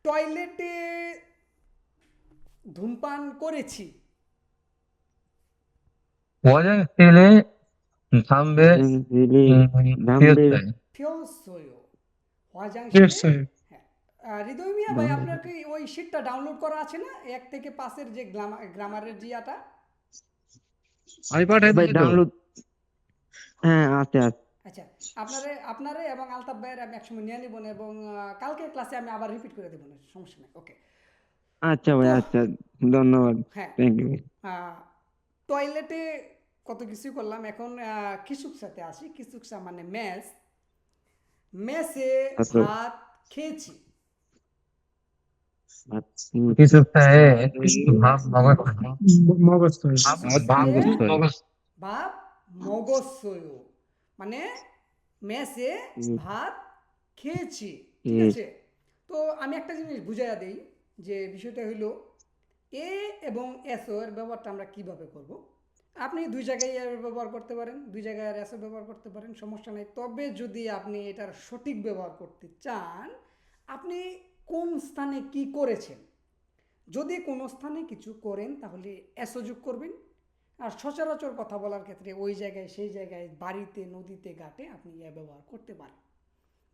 টয়লেটে ধূমপান করেছি। 화장실에 담배 화장실이 담배 피웠어요. ফিওসোয়ো 화장실에 됐어요. হ্যাঁ হৃদয় মিয়া ভাই 담배 আপনার কি ওই শিটটা ডাউনলোড করা আছে না 1 থেকে 5-এর যে গ্রামারের জিয়াটা? আইপ্যাড ভাই দিয়ে দাও। ডাউনলোড হ্যাঁ আছে আছে আচ্ছা, আপনারে এবং আলতাফ ভাইয়ের আমি একসময় নিয়ে নিব এবং কালকের ক্লাসে আমি আবার রিপিট করে দেবো না, সমস্যা নেই। ওকে, আচ্ছা তো ভাই আচ্ছা ধন্যবাদ হ্যাঁ, থ্যাংক ইউ টয়লেটে কত কিছুই করলাম। এখন কিসুকসাতে আসি। কিসুকসা মানে মেস। মেসে আচ্ছা ভাত খেয়েছি। 기숙사에 밥 먹었어요. মগজ 밥 মেসে 먹었어요. ভাত মগসয়ো মানে মেসে ভাত খেয়েছি। ঠিক আছে, তো আমি একটা জিনিস বুঝাইয়া দিই যে বিষয়টা হইল এ এবং এসও এর ব্যবহারটা আমরা কিভাবে করব। আপনি দুই জায়গায় এর ব্যবহার করতে পারেন, দুই জায়গায় আর এসও ব্যবহার করতে পারেন, সমস্যা নেই। তবে যদি আপনি এটার সঠিক ব্যবহার করতে চান, আপনি কোন স্থানে কি করেছেন, যদি কোনো স্থানে কিছু করেন তাহলে এসও যোগ করবেন। আর সচরাচর কথা বলার ক্ষেত্রে ওই জায়গায় সেই জায়গায় বাড়িতে নদীতে ঘাটে আপনি ইয়ে ব্যবহার করতে পারেন।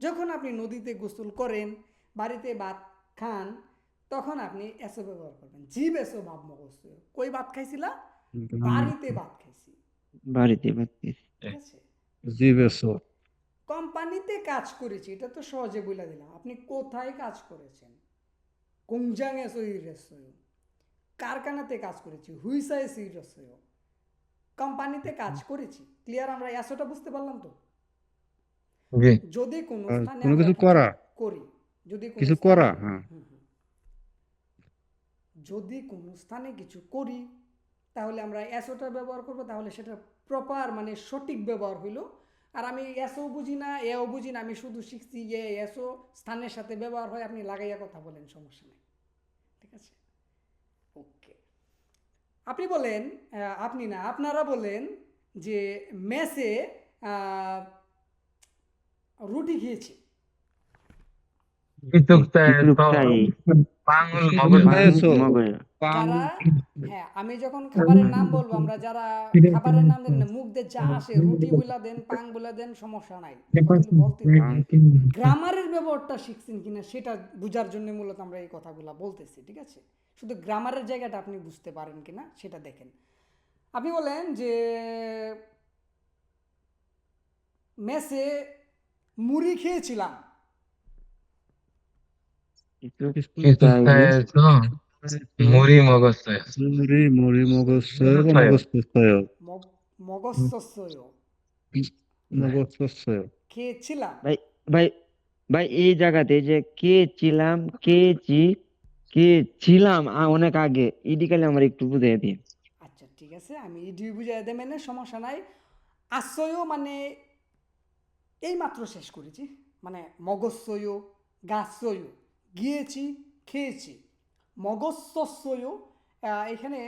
যখন আপনি নদীতে গোসল করেন, বাড়িতে ভাত খান, তখন আপনি এসো ব্যবহার করবেন। জীব এসো ভাব মগজ। কই ভাত খাইছিলা? বাড়িতে ভাত খাইছি। বাড়িতে বাড়িতে ঠিক আছে। জিবেছো। কোম্পানিতে কাজ করেছি, এটা তো সহজে বলে দিলাম। আপনি কোথায় কাজ করেছেন? 공장에서 일했어요। কারখানাতে কাজ করেছি। হুইসা에서 일했어요। কোম্পানিতে কাজ করেছি। ক্লিয়ার? আমরা এসোটা বুঝতে পারলাম তো? 예. যদি কোনো স্থানে কোনো আমরা কিছু কিছু করা, করি, যদি কোনো কিছু স্থানে করা, হ্যাঁ। যদি কোনো স্থানে কিছু করি তাহলে আমরা এসোটা ব্যবহার করব, তাহলে সেটা প্রপার মানে সঠিক ব্যবহার হইল। আর আমি এসও বুঝি না, এও বুঝি না, আমি শুধু শিখছি যে এসও স্থানের সাথে ব্যবহার হয়, আপনি লাগাইয়া কথা বলেন, সমস্যা নেই। ঠিক আছে, ওকে। আপনি বলেন, আপনি না, আপনারা বলেন যে মেসে রুটি খেয়েছি। 기숙사에서 기숙사에 빵을 방 먹었어요. এসো 먹어요 পাং যারা, হ্যাঁ, আমি যখন খাবারের নাম বলবো, আমরা যারা খাবারের নাম দেন না, মুখ দিয়ে যা আসে, রুটি বইলা দেন, পাং বইলা দেন, সমস্যা নাই, কথাগুলো বলতে হবে। পাং গ্রামারের ব্যবহারটা শিখছেন কিনা সেটা বোঝার জন্য মূলত আমরা এই কথাগুলো বলতেছি। ঠিক আছে, শুধু গ্রামারের জায়গাটা আপনি বুঝতে পারেন কিনা সেটা দেখেন। আপনি বলেন যে মেসে মুড়ি খেয়েছিলাম। 기숙사에 기숙사에서 물이 먹었어요. মুড়ি মগজছয় বা 먹었어요. মগজছয় মগসসয় মগজছয় খেয়েছিলাম। ভাই ভাই ভাই এই জায়গাতে যে কে ছিলাম কে ছি কে ছিলাম অনেক আগে ইডিকালে আমার একটু বুঝাই দিন আচ্ছা ঠিক আছে, আমি ইডিও বুঝাই দেবেন, সমস্যা নাই। আশ্রয়ও মানে এই মাত্র শেষ করেছি, মানে মগজসয় গাছসয়, গিয়েছি, খেয়েছি। মগজসয় এখানে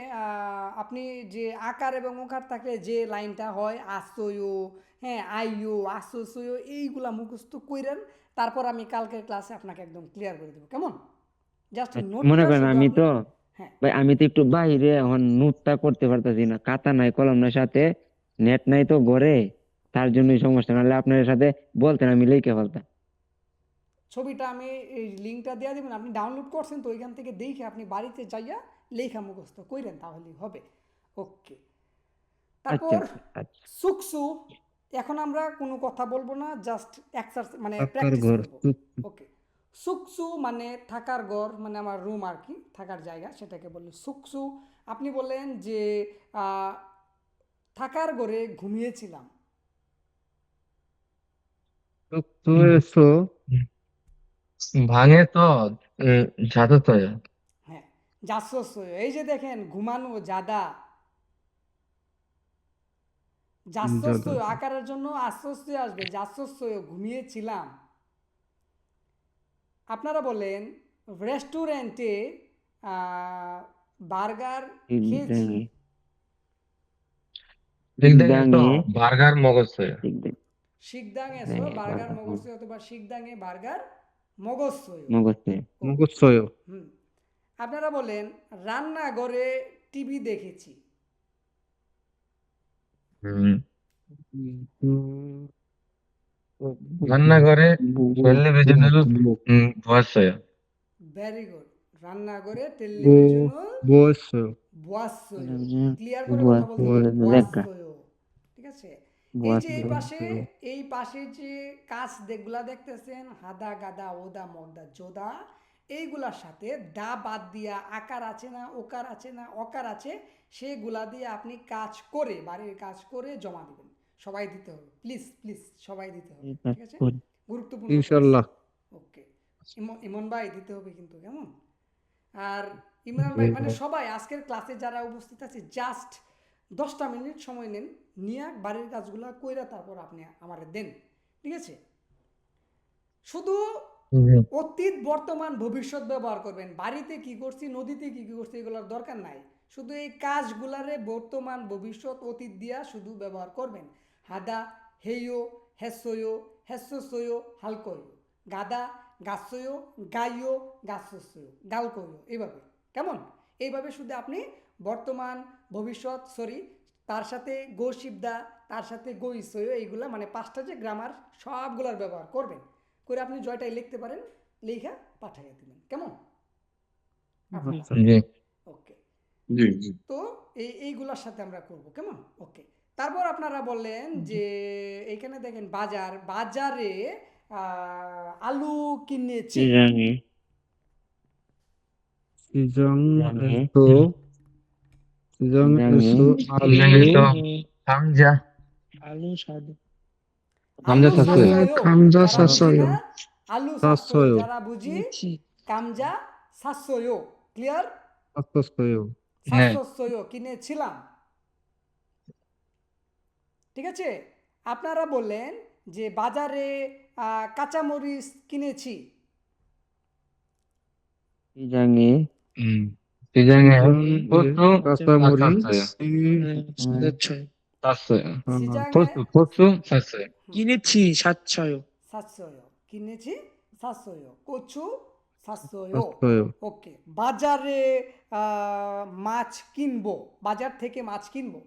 আপনি যে আকার এবং ওকার থাকলে যে লাইনটা হয় আশ্রয়, হ্যাঁ, আইও আশ্রয়, এইগুলা মুখস্থ কইরেন। তারপর আমি কালকের ক্লাসে আপনাকে একদম ক্লিয়ার করে দেবো, কেমন? জাস্ট মনে নোটটা করেন শুধু আমি আপনি, তো হ্যাঁ, ভাই আমি তো একটু বাইরে এখন নোটটা করতে পারতেছি না খাতা নাই কলম নাই সাথে নেট নাই তো ঘরে তার জন্যই সমস্যা নাহলে আপনার সাথে বলতেন আমি লিখে ফেলতাম ছবিটা আমি এই লিঙ্কটা দেওয়া দেবেন, আপনি ডাউনলোড করছেন তো ওইখান থেকে দেখে আপনি বাড়িতে যাইয়া লেখা মুখস্থ কইরেন, তাহলেই হবে। ওকে, আচ্ছা তারপর আচ্ছা সুকসু। এখন আমরা কোনো কথা বলবো না, জাস্ট এক্সারসাইজ মানে থাকার প্র্যাকটিস ঘর করব। ওকে, সুকসু মানে থাকার ঘর, মানে আমার রুম আর কি, থাকার জায়গা, সেটাকে বলি সুকসু। আপনি বললেন যে থাকার ঘরে ঘুমিয়েছিলাম। 숙소에서 방에서 잤었어요. হ্যাঁ, জাসসই, এই যে দেখেন ঘুমানো, জাদা, 자다 জাসসই আকারের জন্য আশ্বস্য আসবে, জাসসই ঘুমিয়েছিলাম। আপনারা বলেন রেস্টুরেন্টে বার্গার খেয়েছি। 식당에 식당에서 식당에 바르가르 먹었어요. 식당 শিকদাং এসো 네 বার্গার 맞아 মগরসি, অথবা শিকদাঙে বার্গার মগজছয়। মগজে মগজছয় হুম। আপনারা বলেন রান্নাঘরে টিভি দেখেছি। হুম, 음, রান্নাঘরে টেলিভিশনাল বসে। Very good. রান্নাঘরে 뭐 টেলিভিশনাল 뭐였어요? বসছয়। টেলিভিশন ক্লিয়ার করে বুয়া কথা বলতে হবে, দেখা বসছয়। ঠিক আছে? এই যে বুয়া এই পাশে যে কাজ যেগুলা দেখতেছেন হাদা গাদা ওদা মগদা যোদা, এইগুলার সাথে দা বাদ দিয়া আকার আছে না ওকার আছে না অকার আছে, সেগুলা দিয়ে আপনি কাজ করে বাড়ির কাজ করে জমা দিবেন। সবাই দিতে হবে, প্লিজ প্লিজ সবাই দিতে হবে। ঠিক আছে? গুরুত্বপূর্ণ ক্লাস। ইনশাল্লাহ। ওকে। ইমন ভাই দিতে হবে কিন্তু, কেমন? আর ইমরান ভাই মানে সবাই আজকের ক্লাসে যারা উপস্থিত আছে জাস্ট 10টা মিনিট সময় নেন, নিয়ে বাড়ির কাজগুলো কইরা তারপর আপনি আমারে দেন। ঠিক আছে? শুধু হুম, অতীত বর্তমান ভবিষ্যৎ ব্যবহার করবেন। বাড়িতে কি করছি নদীতে কি কি করছি এগুলোর দরকার নাই। শুধু এই কাজগুলারে বর্তমান ভবিষ্যৎ অতীত দিয়া শুধু ব্যবহার করবেন। হাদা হেয়ো হেসয়ো হেসসয়ো হালকয়ো, গাদা গাছয়ো গাইও গাছসয়ো গালকয়ো, এইভাবে। কেমন? এইভাবে শুধু আপনি বর্তমান ভবিষ্যৎ তার সাথে গো শিবদা তার সাথে গো ইসয়ো, এইগুলা মানে 5টা যে গ্রামার সবগুলার ব্যবহার করবেন। করে আপনি জয়টাই লিখতে পারেন, লেখা পাঠাইয়া দিবেন। কেমন? জি ওকে। জি জি তো এইগুলার সাথে আমরা করব। কেমন? ওকে। তারপর আপনারা বললেন যে এইখানে দেখেন বাজারে আলু কিনেছি। সিজানি 시장에서 시장에 시장에서 시장에서 감자 আলু 감자 샀어요. 샀어요। 감자 যারা বুঝি 샀어요. না, আলু 샀어요। 샀어요. যারা বুঝি 감자 샀어요। ক্লিয়ার? 샀었어요. হ্যাঁ 샀었어요 কিনেছিলাম। ঠিক আছে? আপনারা বললেন যে বাজারে কাঁচামরিচ কিনেছি। 시장에 시장에 시장에 고추 까사머리 샀어요. 시장에 고추 샀어요. কিনেছি সাতশয় 샀어요. কিনেছি 샀어요. 고추 샀어요. 샀어요. ওকে। বাজারে মাছ কিনবো। বাজার থেকে মাছ কিনবো।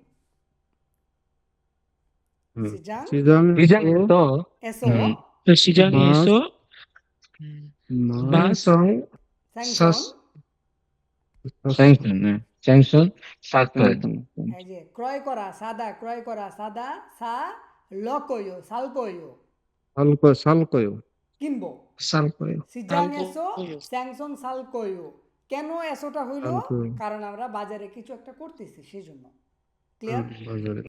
시장 시장에서 시장에서 에서 시장에서 마스 생선 생선 생선 샀어요. এই যে ক্রয় করা সাদা সা লক요 살거요 살 거요. কিনবো। 살 거예요. 시장에서 생선 살거요। কেন এসোটা হইলো? 살 거요. কারণ আমরা বাজারে কিছু একটা করতেছি সেজন্য। ক্লিয়ার? 맞아요.